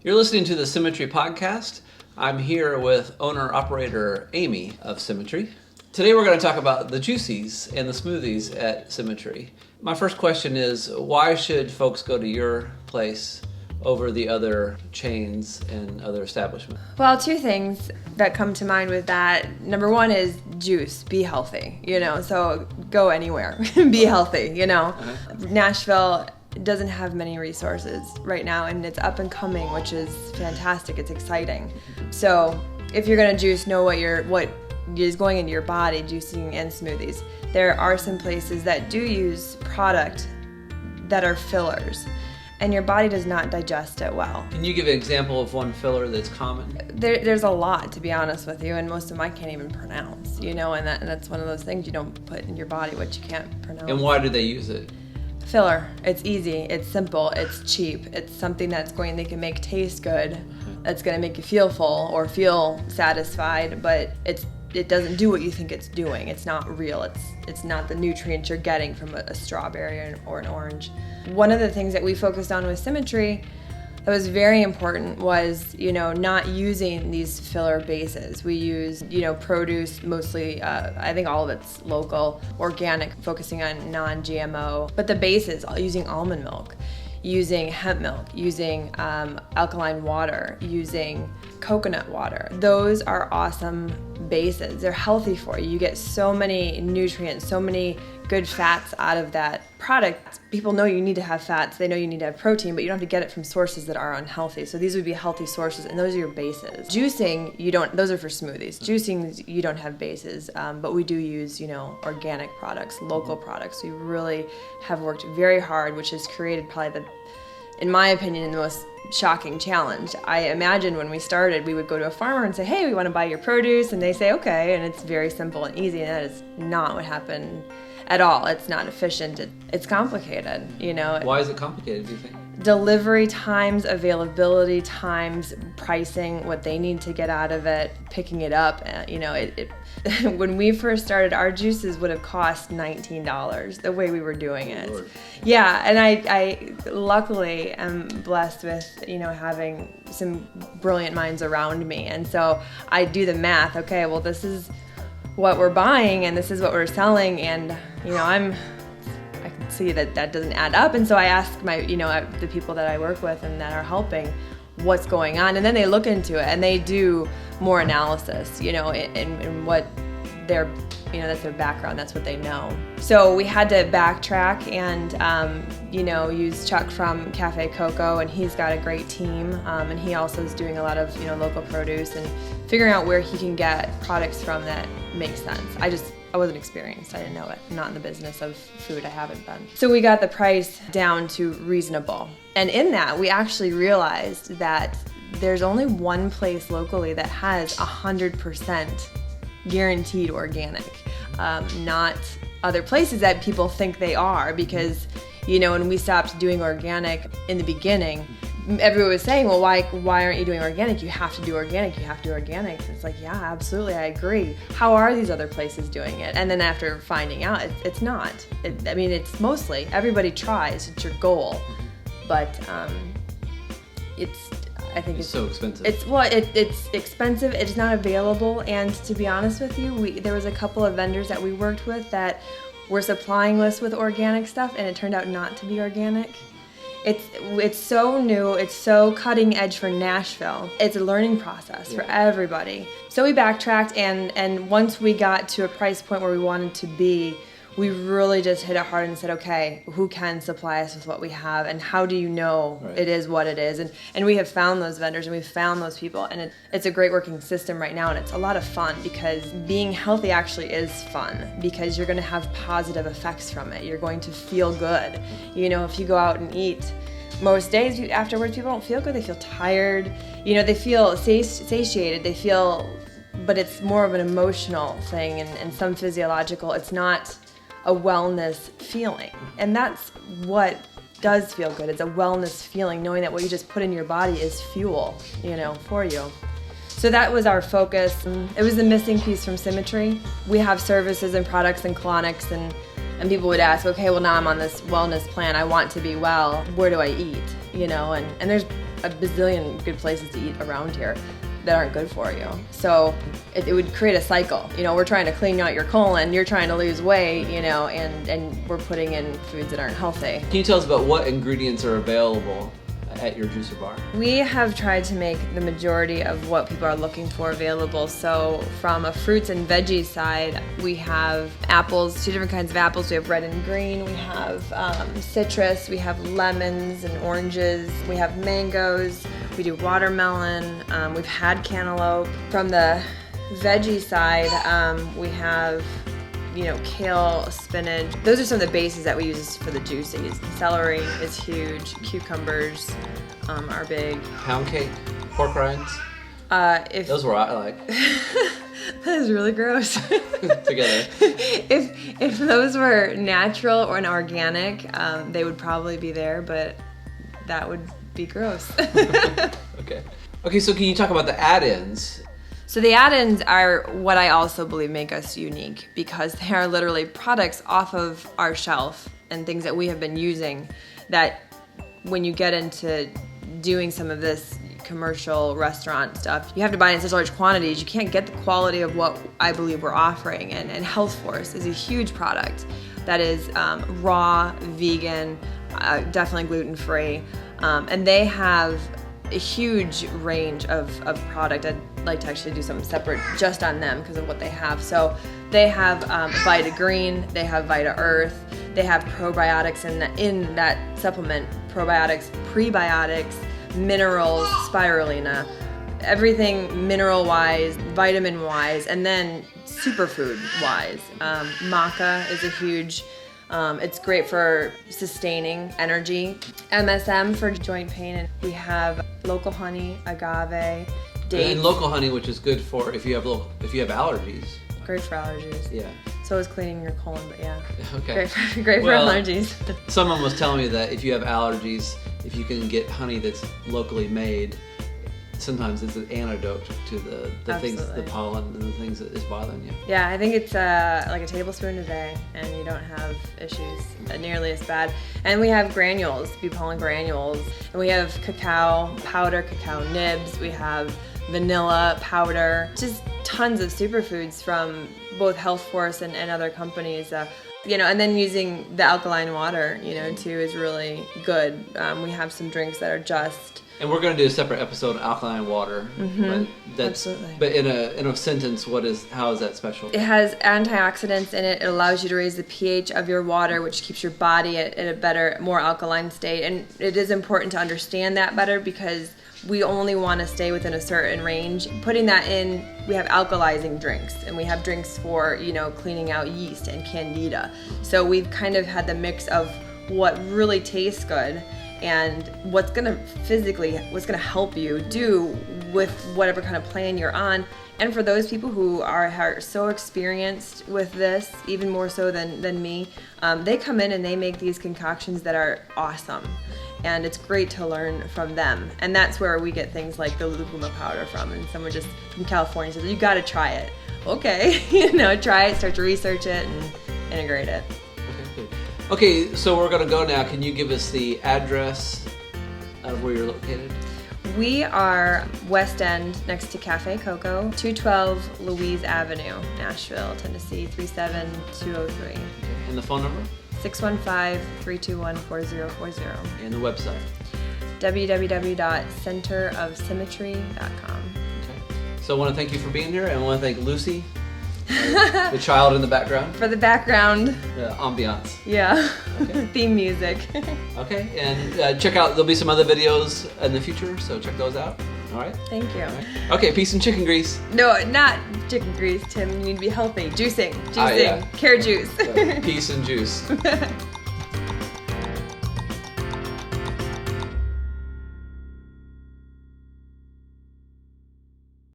You're listening to the Symmetry Podcast. I'm here with owner-operator Amy of Symmetry. Today we're going to talk about the juicies and the smoothies at Symmetry. My first question is, why should folks go to your place over the other chains and other establishments? Well, two things that come to mind with that. Number one is juice, be healthy, so go anywhere, be healthy, Nashville doesn't have many resources right now, and it's up and coming, which is fantastic. It's exciting. So if you're going to juice, know what is going into your body, juicing and smoothies. There are some places that do use product that are fillers, and your body does not digest it well. Can you give an example of one filler that's common? There's a lot, to be honest with you, and most of them I can't even pronounce, and that's one of those things you don't put in your body what you can't pronounce. And why do they use it? Filler. It's easy, it's simple, it's cheap. It's something they can make taste good, that's going to make you feel full or feel satisfied, but it doesn't do what you think it's doing. It's not real. It's not the nutrients you're getting from a strawberry or an orange. One of the things that we focused on with Symmetry that was very important was, not using these filler bases. We use, produce mostly, I think all of it's local, organic, focusing on non-GMO. But the bases, using almond milk, using hemp milk, using alkaline water, using coconut water. Those are awesome bases. They're healthy for you. You get so many nutrients, so many good fats out of that product. People know you need to have fats, they know you need to have protein, but you don't have to get it from sources that are unhealthy. So these would be healthy sources, and those are your bases. Juicing, those are for smoothies. Juicing, you don't have bases, but we do use, organic products, local products. We really have worked very hard, which has created probably in my opinion, the most shocking challenge. I imagine when we started, we would go to a farmer and say, hey, we want to buy your produce, and they say, okay, and it's very simple and easy, and that is not what happened at all. It's not efficient. It's complicated, Why is it complicated, do you think? Delivery times, availability times, pricing, what they need to get out of it, picking it up. When we first started, our juices would have cost $19 the way we were doing it. Lord. Yeah, and I luckily am blessed with, having some brilliant minds around me. And so I do the math. Okay, well, this is what we're buying and this is what we're selling, and I can see that doesn't add up, and so I ask the people that I work with and that are helping what's going on, and then they look into it and they do more analysis, in what their that's their background, that's what they know. So we had to backtrack and use Chuck from Cafe Coco, and he's got a great team, and he also is doing a lot of local produce and figuring out where he can get products from that makes sense. I wasn't experienced. I didn't know it. I'm not in the business of food. I haven't been. So we got the price down to reasonable. And in that, we actually realized that there's only one place locally that has 100% guaranteed organic. Not other places that people think they are, because, when we stopped doing organic in the beginning, everyone was saying, well, why aren't you doing organic? You have to do organic. You have to do organic. It's like, yeah, absolutely, I agree. How are these other places doing it? And then after finding out, it's not. It's mostly, everybody tries. It's your goal. But I think it's so expensive. It's expensive. It's not available. And to be honest with you, there was a couple of vendors that we worked with that were supplying us with organic stuff, and it turned out not to be organic. It's so new, it's so cutting edge for Nashville. It's a learning process for everybody. So we backtracked, and once we got to a price point where we wanted to be, we really just hit it hard and said, okay, who can supply us with what we have, and how do you know it is what it is? And we have found those vendors, and we've found those people, and it's a great working system right now, and it's a lot of fun, because being healthy actually is fun, because you're going to have positive effects from it. You're going to feel good. If you go out and eat, most days afterwards, people don't feel good. They feel tired. They feel satiated. They feel, but it's more of an emotional thing and some physiological. It's not a wellness feeling. And that's what does feel good. It's a wellness feeling, knowing that what you just put in your body is fuel, for you. So that was our focus. It was the missing piece from Symmetry. We have services and products and colonics, and people would ask, okay, well, now I'm on this wellness plan. I want to be well. Where do I eat? And there's a bazillion good places to eat around here that aren't good for you. So it would create a cycle. We're trying to clean out your colon, you're trying to lose weight, and we're putting in foods that aren't healthy. Can you tell us about what ingredients are available at your juicer bar? We have tried to make the majority of what people are looking for available. So from a fruits and veggies side, we have apples, 2 different kinds of apples. We have red and green. We have citrus. We have lemons and oranges. We have mangoes. We do watermelon. We've had cantaloupe. From the veggie side, we have kale, spinach. Those are some of the bases that we use for the juices. Celery is huge. Cucumbers are big. Pound cake, pork rinds. Those were I like. That is really gross. Together. If those were natural or an organic, they would probably be there, but that would be gross. Okay, so can you talk about the add-ins? So the add-ins are what I also believe make us unique, because they are literally products off of our shelf and things that we have been using that when you get into doing some of this commercial restaurant stuff, you have to buy in such large quantities. You can't get the quality of what I believe we're offering. And Healthforce is a huge product that is raw, vegan, definitely gluten-free. And they have a huge range of product. I'd like to actually do something separate just on them because of what they have. So they have Vita Green, they have Vita Earth, they have probiotics in that supplement, probiotics, prebiotics, minerals, spirulina, everything mineral-wise, vitamin-wise, and then superfood-wise. Maca is a huge, it's great for sustaining energy. MSM for joint pain, and we have local honey, agave, dates. And local honey, which is good for if you have allergies. Great for allergies. Yeah. So is cleaning your colon, but yeah. Okay. Great for allergies. Someone was telling me that if you have allergies, if you can get honey that's locally made, sometimes it's an antidote to the things, the pollen and the things that is bothering you. Yeah, I think it's like a tablespoon a day, and you don't have issues nearly as bad. And we have granules, bee pollen granules, and we have cacao powder, cacao nibs. We have vanilla powder, just tons of superfoods from both Healthforce and other companies. And then using the alkaline water, too, is really good. We have some drinks that are just. And we're going to do a separate episode on alkaline water. Mm-hmm. Absolutely. But in a sentence, how is that special? It has antioxidants in it. It allows you to raise the pH of your water, which keeps your body at a better, more alkaline state. And it is important to understand that better because we only want to stay within a certain range. Putting that in, we have alkalizing drinks, and we have drinks for, cleaning out yeast and candida. So we've kind of had the mix of what really tastes good and what's gonna help you do with whatever kind of plan you're on. And for those people who are so experienced with this, even more so than me, they come in and they make these concoctions that are awesome. And it's great to learn from them. And that's where we get things like the lucuma powder from. And someone just from California says, you gotta try it. Okay, try it, start to research it and integrate it. Okay, so we're gonna go now. Can you give us the address of where you're located? We are West End, next to Cafe Coco, 212 Louise Avenue, Nashville, Tennessee, 37203. Okay. And the phone number? 615-321-4040. And the website? www.centerofsymmetry.com. Okay. So I want to thank you for being here, and I want to thank Lucy, the child in the background. For the background. The ambiance. Yeah. Okay. Theme music. Okay, and check out, there'll be some other videos in the future, so check those out. All right? Thank you. All right. Okay, peace and chicken grease. No, not chicken grease, Tim. You need to be healthy. Juicing. Yeah. Carrot juice. Peace and juice.